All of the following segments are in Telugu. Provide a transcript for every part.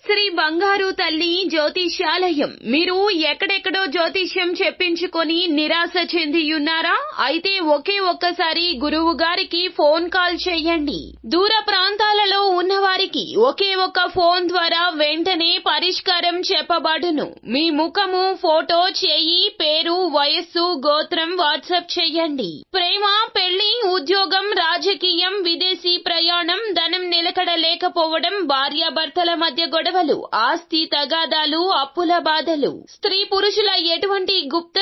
శ్రీ బంగారు తల్లి జ్యోతిష్యాలయం. మీరు ఎక్కడెక్కడో జ్యోతిష్యం చెప్పించుకొని నిరాశ చెందియున్నారా? అయితే ఒకే ఒక్కసారి గురువు గారికి ఫోన్ కాల్ చేయండి. దూర ప్రాంతాలలో ఉన్నవారికి ఒకే ఒక్క ఫోన్ ద్వారా వెంటనే పరిష్కారం చెప్పబడును. మీ ముఖము, ఫోటో, చేయి, పేరు, వయస్సు, గోత్రం వాట్సాప్ చేయండి. ప్రేమ, పెళ్లి, ఉద్యోగం, రాజకీయం, విదేశీ ప్రయాణం, ధనం నిలకడ లేకపోవడం, భార్యాభర్తల మధ్య గొడవలు, ఆస్తి తగాదాలు, అప్పుల బాధలు, స్త్రీ పురుషుల ఎటువంటి గుప్త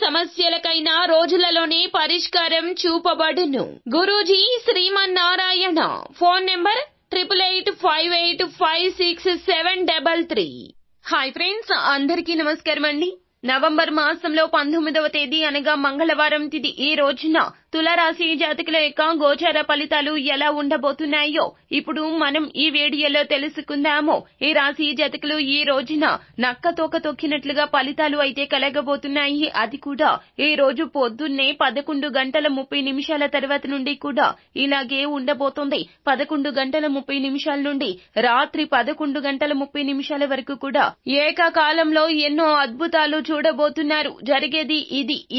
సమస్యలకైనా రోజులలోనే పరిష్కారం చూపబడును. గురూజీ Shrimannarayana. Phone number 8858856733. Hi friends, అందరికీ నమస్కారం అండి. నవంబర్ మాసంలో 19వ తేదీ అనగా మంగళవారం తిథి ఈ రోజున తులారాశి జాతకుల యొక్క గోచార ఫలితాలు ఎలా ఉండబోతున్నాయో ఇప్పుడు మనం ఈ వీడియోలో తెలుసుకుందాము. ఈ రాశి జాతకులు ఈ రోజున నక్క తోక తొక్కినట్లుగా ఫలితాలు అయితే కలగబోతున్నాయి. అది కూడా ఈ రోజు పొద్దున్నే 11:30 తర్వాత నుండి కూడా ఇలాగే ఉండబోతుంది. 11:30 నుండి రాత్రి 11:30 వరకు కూడా ఏకకాలంలో ఎన్నో అద్భుతాలు చూడబోతున్నారు. జరిగేది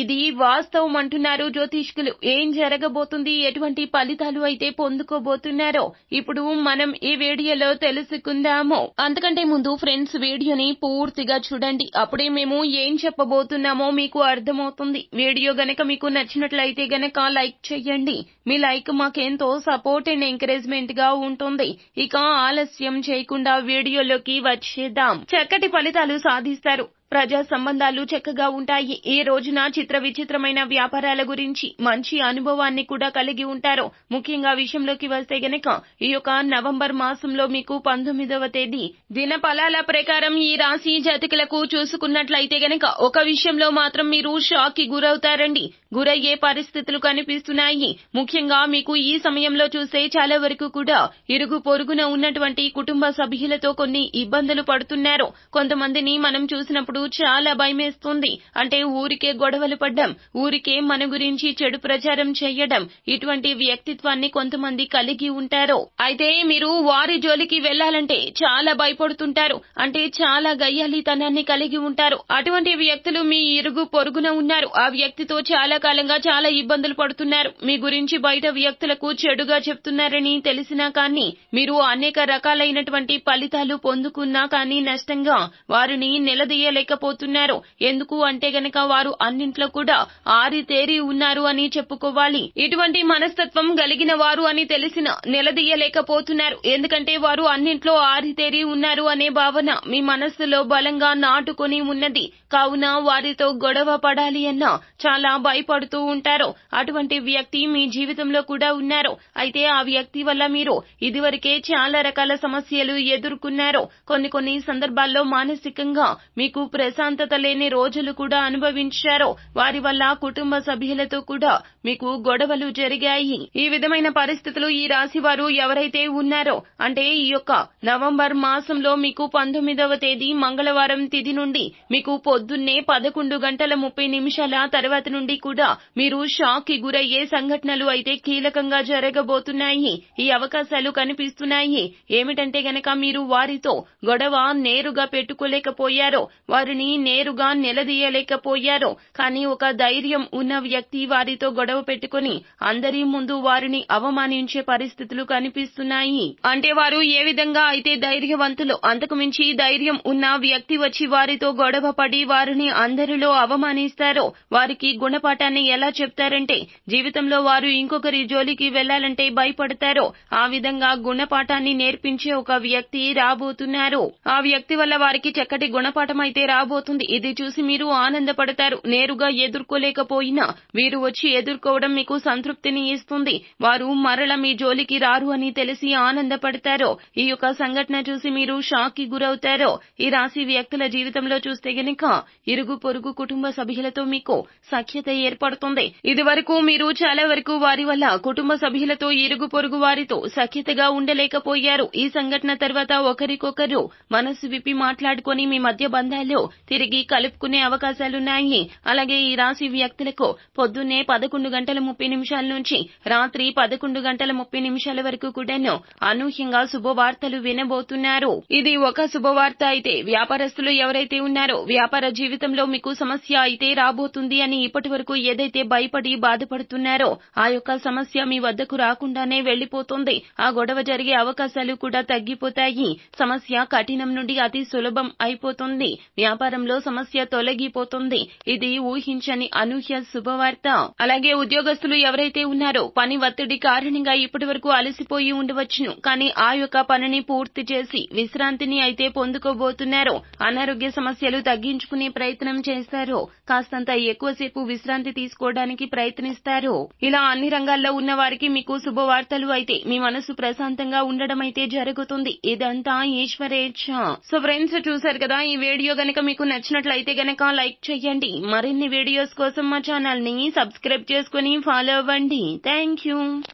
ఇది వాస్తవం అంటున్నారు జ్యోతిష్కులు. ఏం జరగబోతుంది, ఎటువంటి ఫలితాలు అయితే పొందుకోబోతున్నారో ఇప్పుడు మనం ఈ వీడియోలో తెలుసుకుందాము. అంతకంటే ముందు ఫ్రెండ్స్, వీడియోని పూర్తిగా చూడండి. అప్పుడే మేము ఏం చెప్పబోతున్నామో మీకు అర్థమవుతుంది. వీడియో గనక మీకు నచ్చినట్లయితే గనక లైక్ చేయండి. మీ లైక్ మాకెంతో సపోర్ట్ అండ్ ఎంకరేజ్మెంట్ గా ఉంటుంది. ఇక ఆలస్యం చేయకుండా వీడియోలోకి వచ్చేద్దాం. చక్కటి ఫలితాలు సాధిస్తారు. ప్రజా సంబంధాలు చక్కగా ఉంటాయి. ఈ రోజున చిత్ర విచిత్రమైన వ్యాపారాల గురించి మంచి అనుభవాన్ని కూడా కలిగి ఉంటారు. ముఖ్యంగా విషయంలోకి వస్తే గనక ఈ యొక్క నవంబర్ మాసంలో మీకు 19వ తేదీ దిన ఫలాల ప్రకారం ఈ రాశి జాతకులకు చూసుకున్నట్లయితే గనక ఒక విషయంలో మాత్రం మీరు షాక్ కి గురవుతారండి. గురయ్యే పరిస్థితులు కనిపిస్తున్నాయి. ముఖ్యంగా మీకు ఈ సమయంలో చూస్తే చాలా వరకు కూడా ఇరుగు పొరుగున ఉన్నటువంటి కుటుంబ సభ్యులతో కొన్ని ఇబ్బందులు పడుతున్నారు. కొంతమందిని మనం చూసినప్పుడు చాలా భయమేస్తుంది. అంటే ఊరికే గొడవలు పడ్డం, ఊరికే మన గురించి చెడు ప్రచారం చేయడం, ఇటువంటి వ్యక్తిత్వాన్ని కొంతమంది కలిగి ఉంటారు. అయితే మీరు వారి జోలికి వెళ్లాలంటే చాలా భయపడుతుంటారు. అంటే చాలా గయ్యాలితనాన్ని కలిగి ఉంటారు. అటువంటి వ్యక్తులు మీ ఇరుగు పొరుగున ఉన్నారు. ఆ వ్యక్తితో చాలా కాలంగా చాలా ఇబ్బందులు పడుతున్నారు. మీ గురించి బయట వ్యక్తులకు చెడుగా చెప్తున్నారని తెలిసినా కానీ మీరు అనేక రకాలైనటువంటి ఫలితాలు పొందుకున్నా కానీ నష్టంగా వారిని నిలదీయలేకపోతున్నారు. ఎందుకు అంటే గనక వారు అన్నింట్లో కూడా ఆరితేరి ఉన్నారు అని చెప్పుకోవాలి. ఇటువంటి మనస్తత్వం కలిగిన వారు అని తెలిసిన నిలదీయలేకపోతున్నారు. ఎందుకంటే వారు అన్నింట్లో ఆరితేరి ఉన్నారు అనే భావన మీ మనస్సులో బలంగా నాటుకొని ఉన్నది. కావున వారితో గొడవ పడాలి అన్నా చాలా భయపడుతూ ఉంటారు. అటువంటి వ్యక్తి మీ జీవితంలో కూడా ఉన్నారు. అయితే ఆ వ్యక్తి వల్ల మీరు ఇదివరకే చాలా రకాల సమస్యలు ఎదుర్కొన్నారు. కొన్ని సందర్భాల్లో మానసికంగా మీకు ప్రశాంతత లేని రోజులు కూడా అనుభవించారు. వారి వల్ల కుటుంబ సభ్యులతో కూడా మీకు గొడవలు జరిగాయి. ఈ విధమైన పరిస్థితులు ఈ రాశి వారు ఎవరైతే ఉన్నారో, అంటే ఈ యొక్క నవంబర్ మాసంలో మీకు 19వ తేదీ మంగళవారం తిథి నుండి మీకు పొద్దున్నే 11:30 తర్వాత నుండి కూడా మీరు షాక్ కి గురయ్యే సంఘటనలు అయితే కీలకంగా జరగబోతున్నాయి. ఈ అవకాశాలు కనిపిస్తున్నాయి. ఏమిటంటే గనక మీరు వారితో గొడవ నేరుగా పెట్టుకోలేకపోయారు. వారిని నేరుగా నిలదీయలేకపోయారు. కానీ ఒక ధైర్యం ఉన్న వ్యక్తి వారితో గొడవ పెట్టుకుని అందరి ముందు వారిని అవమానించే పరిస్థితులు కనిపిస్తున్నాయి. అంటే వారు ఏ విధంగా అయితే ధైర్యవంతులు, అంతకు మించి ధైర్యం ఉన్న వ్యక్తి వచ్చి వారితో గొడవ పడి వారిని అందరిలో అవమానిస్తారో వారికి గుణపాఠాన్ని ఎలా చెప్తారంటే జీవితంలో వారు ఇంకొకరి జోలికి వెళ్లాలంటే భయపడతారో ఆ విధంగా గుణపాఠాన్ని నేర్పించే ఒక వ్యక్తి రాబోతున్నారు. ఆ వ్యక్తి వల్ల వారికి చక్కటి గుణపాఠం అయితే రాబోతుంది. ఇది చూసి మీరు ఆనందపడతారు. నేరుగా ఎదుర్కోలేకపోయినా వీరు వచ్చి ఎదుర్కోవడం మీకు సంతృప్తిని ఇస్తుంది. వారు మరల మీ జోలికి రారు అని తెలిసి ఆనందపడతారు. ఈ యొక్క సంఘటన చూసి మీరు షాక్ కి గురవుతారో. ఈ రాశి వ్యక్తుల జీవితంలో చూస్తే గనక ఇరుగు పొరుగు కుటుంబ సభ్యులతో మీకు సఖ్యత ఏర్పడుతుంది. ఇది వరకు మీరు చాలా వరకు వారి వల్ల కుటుంబ సభ్యులతో ఇరుగు పొరుగు వారితో సఖ్యతగా ఉండలేకపోయారు. ఈ సంఘటన తర్వాత ఒకరికొకరు మనసు విప్పి మాట్లాడుకొని మీ మధ్య బంధాల్లో కుటుంబంతో తిరిగి కలుపుకునే అవకాశాలున్నాయి. అలాగే ఈ రాశి వ్యక్తులకు పొద్దున్నే 11:30 నుంచి రాత్రి 11:30 వరకు కూడాను అనూహ్యంగా శుభవార్తలు వినబోతున్నారు. ఇది ఒక శుభవార్త అయితే వ్యాపారస్తులు ఎవరైతే ఉన్నారో వ్యాపార జీవితంలో మీకు సమస్య అయితే రాబోతుంది అని ఇప్పటి వరకు ఏదైతే భయపడి బాధపడుతున్నారో ఆ యొక్క సమస్య మీ వద్దకు రాకుండానే వెళ్లిపోతుంది. ఆ గొడవ జరిగే అవకాశాలు కూడా తగ్గిపోతాయి. సమస్య కఠినం నుండి అతి సులభం అయిపోతుంది. వ్యాపారంలో సమస్య తొలగిపోతుంది. ఇది ఊహించని అనూహ్య శుభవార్త. అలాగే ఉద్యోగస్తులు ఎవరైతే ఉన్నారో పని ఒత్తిడి కారణంగా ఇప్పటి వరకు అలసిపోయి ఉండవచ్చును. కానీ ఆ యొక్క పనిని పూర్తి చేసి విశ్రాంతిని అయితే పొందుకోబోతున్నారు. అనారోగ్య సమస్యలు తగ్గించుకునే ప్రయత్నం చేస్తారు. కాస్తంత ఎక్కువసేపు విశ్రాంతి తీసుకోవడానికి ప్రయత్నిస్తారు. ఇలా అన్ని రంగాల్లో ఉన్న వారికి మీకు శుభవార్తలు అయితే మీ మనసు ప్రశాంతంగా ఉండడం అయితే జరుగుతుంది. ఇదంతా ఈశ్వరేచ్ఛ. సో ఫ్రెండ్స్, చూసారు కదా, ఈ వీడియో గనక మీకు నచ్చినట్లయితే గనక లైక్ చేయండి. మరిన్ని వీడియోస్ కోసం మా ఛానల్ ని సబ్స్క్రైబ్ చేసుకుని ఫాలో అవ్వండి. Thank you.